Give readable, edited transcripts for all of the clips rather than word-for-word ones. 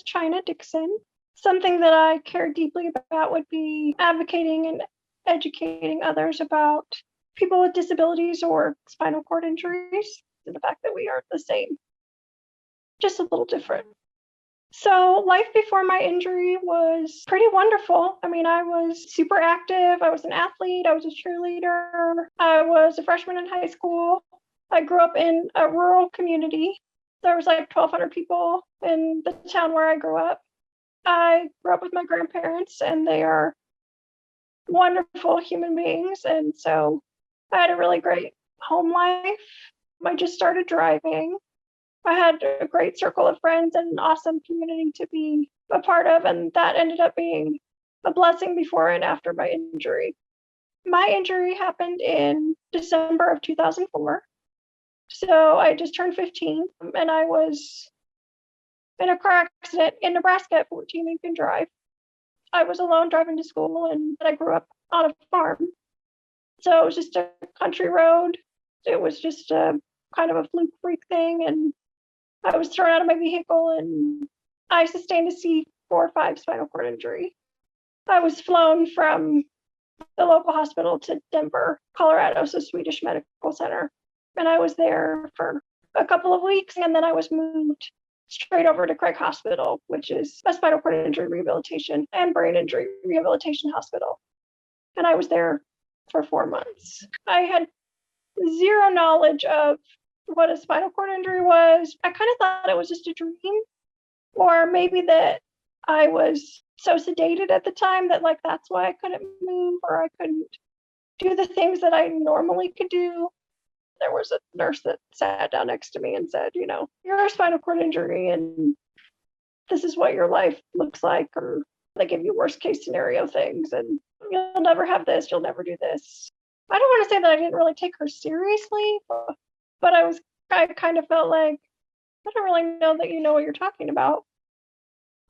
is China Dixon. Something that I care deeply about would be advocating and educating others about people with disabilities or spinal cord injuries, and the fact that we are the same, just a little different. So life before my injury was pretty wonderful. I mean, I was super active. I was an athlete. I was a cheerleader. I was a freshman in high school. I grew up in a rural community. There was like 1,200 people in the town where I grew up. I grew up with my grandparents, and they are wonderful human beings. And so I had a really great home life. I just started driving. I had a great circle of friends and an awesome community to be a part of, and that ended up being a blessing before and after my injury. My injury happened in December of 2004. So I just turned 15, and I was in a car accident in Nebraska at 14 Lincoln Drive. I was alone driving to school, and I grew up on a farm. So it was just a country road. It was just a kind of a fluke freak thing, and I was thrown out of my vehicle, and I sustained a C4 or 5 spinal cord injury. I was flown from the local hospital to Denver, Colorado, so Swedish Medical Center. And I was there for a couple of weeks, and then I was moved straight over to Craig Hospital, which is a spinal cord injury rehabilitation and brain injury rehabilitation hospital. And I was there for 4 months. I had zero knowledge of what a spinal cord injury was. I kind of thought it was just a dream, or maybe that I was so sedated at the time that like that's why I couldn't move, or I couldn't do the things that I normally could do. There was a nurse that sat down next to me and said, you know, you're a spinal cord injury and this is what your life looks like, or they give you worst case scenario things, and you'll never have this, you'll never do this. I don't want to say that I didn't really take her seriously, but I kind of felt like, I don't really know that you know what you're talking about.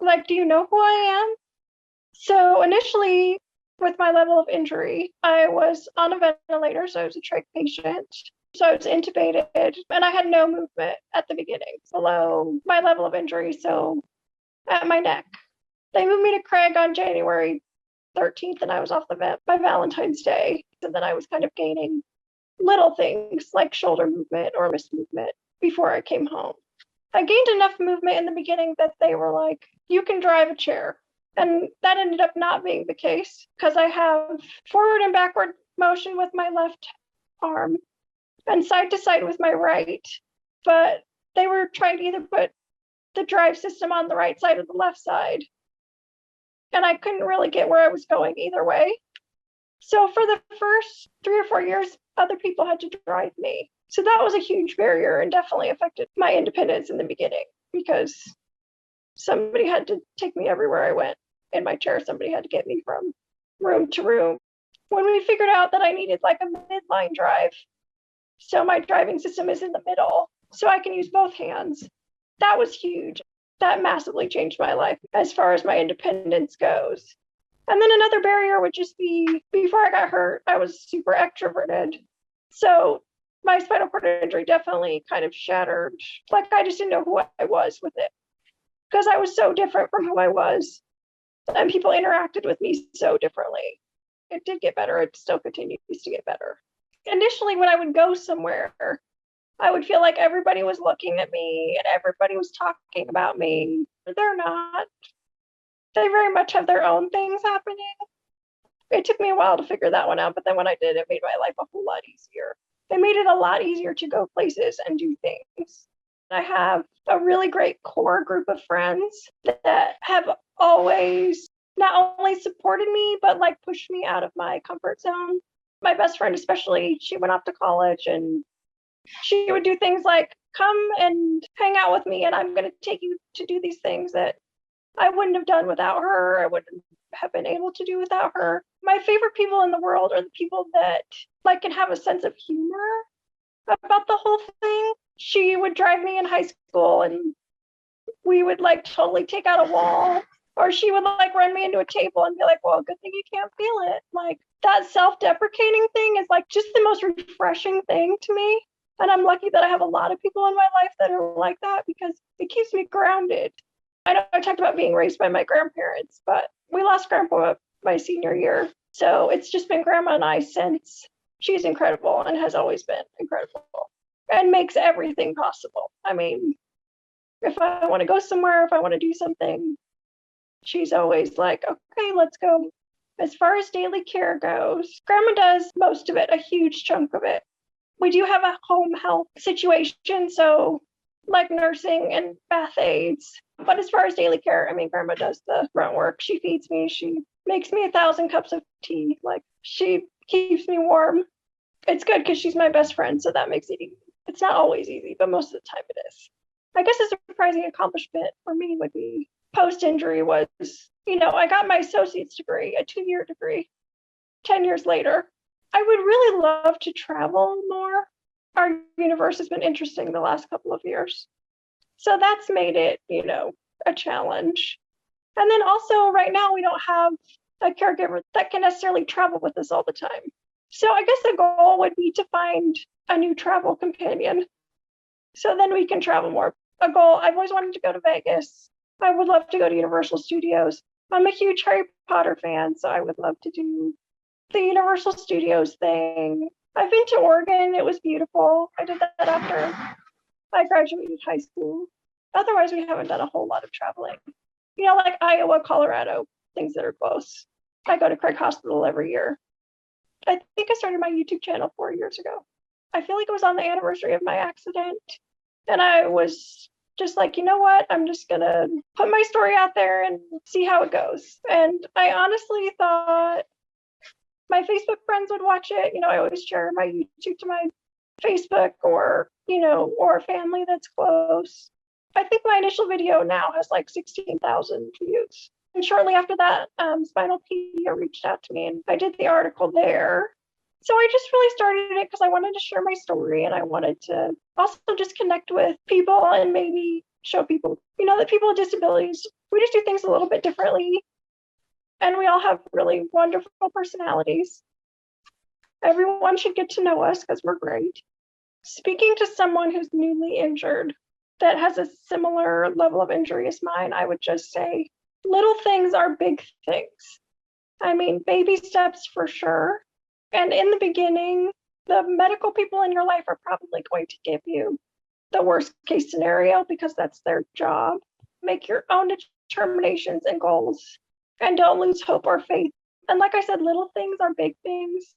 Like, do you know who I am? So initially, with my level of injury, I was on a ventilator, so I was a trach patient. So I was intubated, and I had no movement at the beginning below my level of injury, so at my neck. They moved me to Craig on January 13th, and I was off the vent by Valentine's Day. And then I was kind of gaining little things like shoulder movement or wrist movement before I came home. I gained enough movement in the beginning that they were like, you can drive a chair. And that ended up not being the case, because I have forward and backward motion with my left arm and side to side with my right. But they were trying to either put the drive system on the right side or the left side. And I couldn't really get where I was going either way. So for the first 3 or 4 years, other people had to drive me. So that was a huge barrier and definitely affected my independence in the beginning, because somebody had to take me everywhere I went in my chair. Somebody had to get me from room to room. When we figured out that I needed like a midline drive, so my driving system is in the middle, so I can use both hands, that was huge. That massively changed my life as far as my independence goes. And then another barrier would just be, before I got hurt, I was super extroverted. So my spinal cord injury definitely kind of shattered. Like, I just didn't know who I was with it, because I was so different from who I was. And people interacted with me so differently. It did get better. It still continues to get better. Initially, when I would go somewhere, I would feel like everybody was looking at me and everybody was talking about me. They're not. They very much have their own things happening. It took me a while to figure that one out, but then when I did, it made my life a whole lot easier. It made it a lot easier to go places and do things. I have a really great core group of friends that have always not only supported me, but like pushed me out of my comfort zone. My best friend especially, she went off to college, and she would do things like, come and hang out with me, and I'm going to take you to do these things that I wouldn't have done without her. I wouldn't have been able to do without her. My favorite people in the world are the people that like can have a sense of humor about the whole thing. She would drive me in high school, and we would like totally take out a wall, or she would like run me into a table and be like, well, good thing you can't feel it. Like, that self-deprecating thing is like just the most refreshing thing to me. And I'm lucky that I have a lot of people in my life that are like that, because it keeps me grounded. I know I talked about being raised by my grandparents, but we lost grandpa my senior year. So it's just been grandma and I since. She's incredible and has always been incredible and makes everything possible. I mean, if I want to go somewhere, if I want to do something, she's always like, okay, let's go. As far as daily care goes, grandma does most of it, a huge chunk of it. We do have a home health situation, so like nursing and bath aids. But as far as daily care, I mean, grandma does the grunt work. She feeds me, she makes me 1,000 cups of tea. Like, she keeps me warm. It's good because she's my best friend, so that makes it easy. It's not always easy, but most of the time it is. I guess a surprising accomplishment for me would be post-injury was, I got my associate's degree, a 2-year degree, 10 years later. I would really love to travel more. Our universe has been interesting the last couple of years. So that's made it, a challenge. And then also right now we don't have a caregiver that can necessarily travel with us all the time. So I guess the goal would be to find a new travel companion. So then we can travel more. A goal, I've always wanted to go to Vegas. I would love to go to Universal Studios. I'm a huge Harry Potter fan, so I would love to do the Universal Studios thing. I've been to Oregon. It was beautiful. I did that after I graduated high school. Otherwise, we haven't done a whole lot of traveling. Like Iowa, Colorado, things that are close. I go to Craig Hospital every year. I think I started my YouTube channel 4 years ago. I feel like it was on the anniversary of my accident. And I was just like, you know what? I'm just going to put my story out there and see how it goes. And I honestly thought my Facebook friends would watch it. I always share my YouTube to my Facebook or family that's close. I think my initial video now has like 16,000 views. And shortly after that, Spinalpedia reached out to me and I did the article there. So I just really started it because I wanted to share my story and I wanted to also just connect with people and maybe show people, that people with disabilities, we just do things a little bit differently. And we all have really wonderful personalities. Everyone should get to know us because we're great. Speaking to someone who's newly injured that has a similar level of injury as mine, I would just say, little things are big things. I mean, baby steps for sure. And in the beginning, the medical people in your life are probably going to give you the worst case scenario because that's their job. Make your own determinations and goals and don't lose hope or faith. And like I said, little things are big things.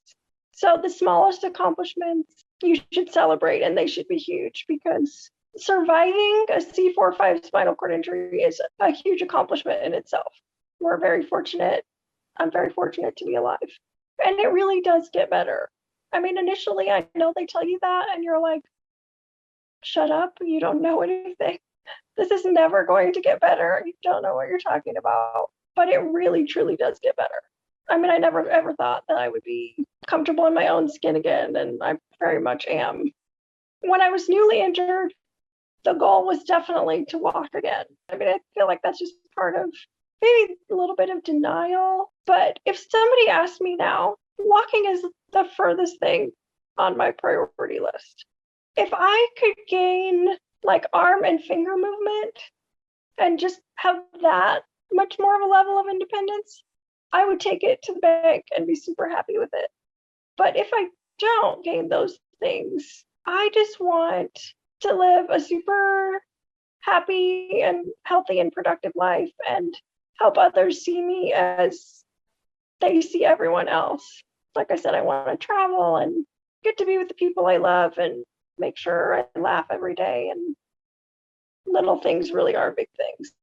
So the smallest accomplishments you should celebrate and they should be huge because surviving a C4-5 spinal cord injury is a huge accomplishment in itself. We're very fortunate. I'm very fortunate to be alive. And it really does get better. I mean, initially, I know they tell you that and you're like, shut up, you don't know anything. This is never going to get better. You don't know what you're talking about. But it really, truly does get better. I mean, I never ever thought that I would be comfortable in my own skin again, and I very much am. When I was newly injured, the goal was definitely to walk again. I mean, I feel like that's just part of maybe a little bit of denial. But if somebody asked me now, walking is the furthest thing on my priority list. If I could gain like arm and finger movement and just have that much more of a level of independence, I would take it to the bank and be super happy with it. But if I don't gain those things, I just want to live a super happy and healthy and productive life and help others see me as they see everyone else. Like I said, I want to travel and get to be with the people I love and make sure I laugh every day. And little things really are big things.